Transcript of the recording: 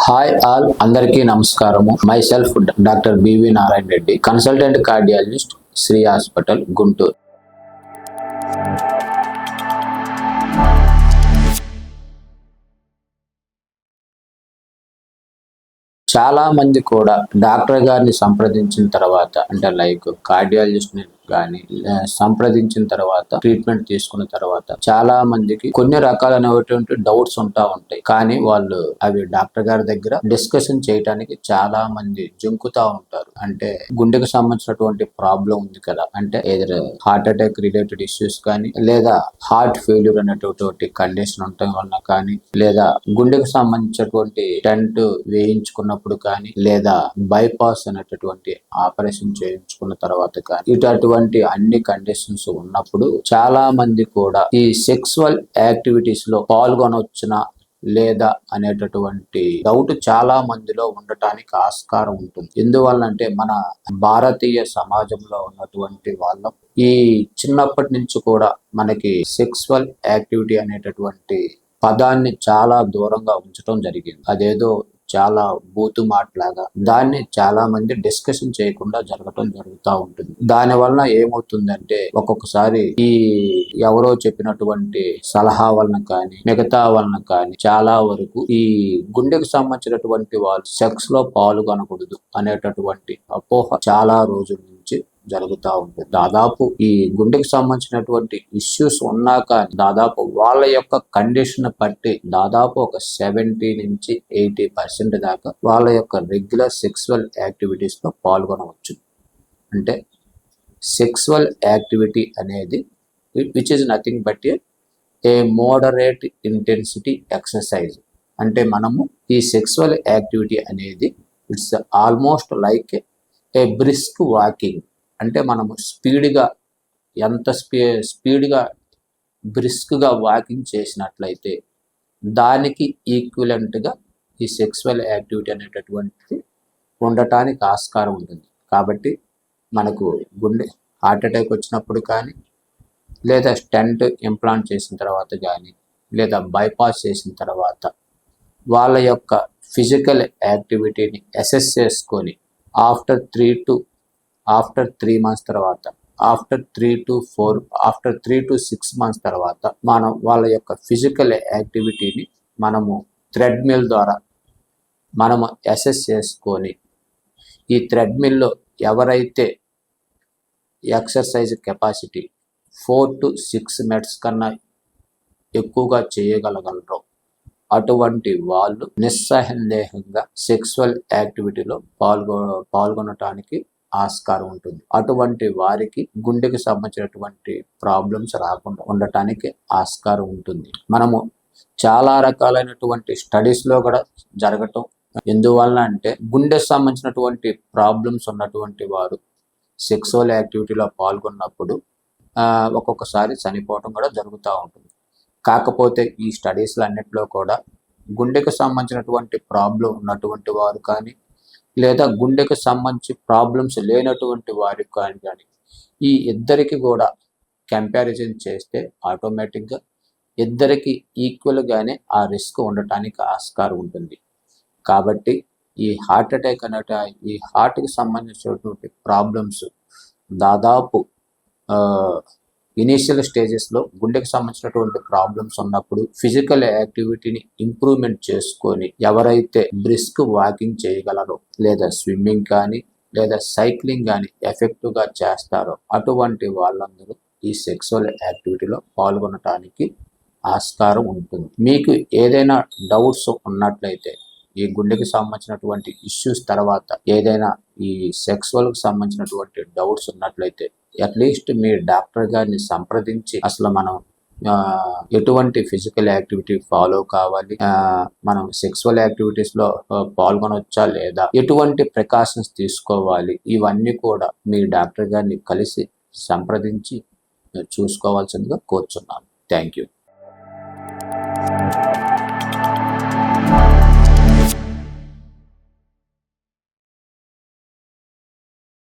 Hi all, అందరికీ నమస్కారము. Myself doctor BV Narayana Reddy, consultant cardiologist, Shri hospital, Guntur. చాలా మంది కూడా డాక్టర్ గారిని సంప్రదించిన తర్వాత, అంటే లైక్ కార్డియాలజిస్ట్ ని కానీ సంప్రదించిన తర్వాత, ట్రీట్మెంట్ తీసుకున్న తర్వాత చాలా మందికి కొన్ని రకాలైనటువంటి డౌట్స్ ఉంటాయి. కానీ వాళ్ళు అవి డాక్టర్ గారి దగ్గర డిస్కషన్ చేయడానికి చాలా మంది జంకుతా ఉంటారు. అంటే గుండెకు సంబంధించినటువంటి ప్రాబ్లం ఉంది కదా, అంటే ఏదో హార్ట్ అటాక్ రిలేటెడ్ ఇష్యూస్ కానీ, లేదా హార్ట్ ఫెయిల్యూర్ అనేటువంటి కండిషన్ ఉండటం వల్ల కానీ, లేదా గుండెకు సంబంధించినటువంటి స్టెంట్ వేయించుకున్నప్పుడు కానీ, లేదా బైపాస్ అనేటటువంటి ఆపరేషన్ చేయించుకున్న తర్వాత కానీ, ఇటువంటి అన్ని కండిషన్స్ ఉన్నప్పుడు చాలా మంది కూడా ఈ సెక్సువల్ యాక్టివిటీస్ లో పాల్గొనవచ్చునా లేదా అనేటటువంటి డౌట్ చాలా మందిలో ఉండటానికి ఆస్కారం ఉంటుంది. ఎందువల్లంటే మన భారతీయ సమాజంలో ఉన్నటువంటి వాళ్ళం ఈ చిన్నప్పటి నుంచి కూడా మనకి సెక్సువల్ యాక్టివిటీ అనేటటువంటి పదాన్ని చాలా దూరంగా ఉంచడం జరిగింది. అదేదో చాలా బూతు మాటలాగా దాన్ని చాలా మంది డిస్కషన్ చేయకుండా జరుగుతూ ఉంటుంది. దాని వలన ఏమవుతుందంటే ఒక్కొక్కసారి ఈ ఎవరో చెప్పినటువంటి సలహా వలన కానీ, మిగతా వలన కానీ చాలా వరకు ఈ గుండెకు సంబంధించినటువంటి వాళ్ళు సెక్స్ లో పాల్గొనకూడదు అనేటటువంటి అపోహ చాలా రోజుల నుంచి జరుగుతూ ఉంటుంది. దాదాపు ఈ గుండెకి సంబంధించినటువంటి ఇష్యూస్ ఉన్నా కానీ దాదాపు వాళ్ళ యొక్క కండిషన్ బట్టి దాదాపు ఒక 70 నుంచి 80% దాకా వాళ్ళ యొక్క రెగ్యులర్ సెక్సువల్ యాక్టివిటీస్ లో పాల్గొనవచ్చు. అంటే సెక్సువల్ యాక్టివిటీ అనేది which is nothing but A moderate intensity exercise. అంటే మనము ఈ సెక్సువల్ యాక్టివిటీ అనేది it's almost like A brisk walking. అంటే మనము స్పీడ్గా ఎంత స్పీడ్గా బ్రిస్క్గా వాకింగ్ చేసినట్లయితే దానికి ఈక్వలెంట్గా ఈ సెక్సువల్ యాక్టివిటీ అనేటటువంటిది ఉండటానికి ఆస్కారం ఉంటుంది. కాబట్టి మనకు హార్ట్ అటాక్ వచ్చినప్పుడు కానీ, లేదా స్టెంట్ ఇంప్లాంట్ చేసిన తర్వాత కానీ, లేదా బైపాస్ చేసిన తర్వాత వాళ్ళ యొక్క ఫిజికల్ యాక్టివిటీని అసెస్ చేసుకొని ఆఫ్టర్ 3 months తర్వాత, ఆఫ్టర్ 3 to 6 months తర్వాత మనం వాళ్ళ యొక్క ఫిజికల్ యాక్టివిటీని మనము థ్రెడ్మిల్ ద్వారా మనము అసెస్ చేసుకొని, ఈ థ్రెడ్మిల్లో ఎవరైతే ఎక్సర్సైజ్ కెపాసిటీ 4 to 6 minutes కన్నా ఎక్కువగా చేయగలగలరో అటువంటి వాళ్ళు నిస్సందేహంగా సెక్సువల్ యాక్టివిటీలో పాల్గొనటానికి ఆస్కారం ఉంటుంది. అటువంటి వారికి గుండెకి సంబంధించినటువంటి ప్రాబ్లమ్స్ రాకుండా ఉండటానికి ఆస్కారం ఉంటుంది. మనము చాలా రకాలైనటువంటి స్టడీస్లో కూడా జరగటం ఎందువలన అంటే గుండెకి సంబంధించినటువంటి ప్రాబ్లమ్స్ ఉన్నటువంటి వారు సెక్సువల్ యాక్టివిటీలో పాల్గొన్నప్పుడు ఒక్కొక్కసారి చనిపోవటం కూడా జరుగుతూ ఉంటుంది. కాకపోతే ఈ స్టడీస్లో అన్నింటిలో కూడా గుండెకు సంబంధించినటువంటి ప్రాబ్లం ఉన్నటువంటి వారు కానీ, లేదా గుండెకు సంబంధించి ప్రాబ్లమ్స్ లేనటువంటి వారికి కానీ ఈ ఇద్దరికి కూడా కంపారిజన్ చేస్తే ఆటోమేటిక్గా ఇద్దరికి ఈక్వల్గానే ఆ రిస్క్ ఉండటానికి ఆస్కారం ఉంటుంది. కాబట్టి ఈ హార్ట్ అటాక్ ఈ హార్ట్కి సంబంధించినటువంటి ప్రాబ్లమ్స్ దాదాపు ఇనీషియల్ స్టేజెస్లో గుండెకి సంబంధించినటువంటి ప్రాబ్లమ్స్ ఉన్నప్పుడు ఫిజికల్ యాక్టివిటీని ఇంప్రూవ్మెంట్ చేసుకొని ఎవరైతే బ్రిస్క్ వాకింగ్ చేయగలరో, లేదా స్విమ్మింగ్ కానీ, లేదా సైక్లింగ్ కానీ ఎఫెక్టివ్గా చేస్తారో అటువంటి వాళ్ళందరూ ఈ సెక్సువల్ యాక్టివిటీలో పాల్గొనటానికి ఆస్కారం ఉంటుంది. మీకు ఏదైనా డౌట్స్ ఉన్నట్లయితే, ఈ గుండెకి సంబంధించినటువంటి ఇష్యూస్ తర్వాత ఏదైనా ఈ సెక్సువల్కి సంబంధించినటువంటి డౌట్స్ ఉన్నట్లయితే అట్లీస్ట్ మీ డాక్టర్ గారిని సంప్రదించి అసలు మనం ఎటువంటి ఫిజికల్ యాక్టివిటీ ఫాలో కావాలి, మనం సెక్సువల్ యాక్టివిటీస్లో పాల్గొనవచ్చా లేదా, ఎటువంటి ప్రికాషన్స్ తీసుకోవాలి, ఇవన్నీ కూడా మీ డాక్టర్ గారిని కలిసి సంప్రదించి చూసుకోవాల్సిందిగా కోరుచున్నాను. Thank you.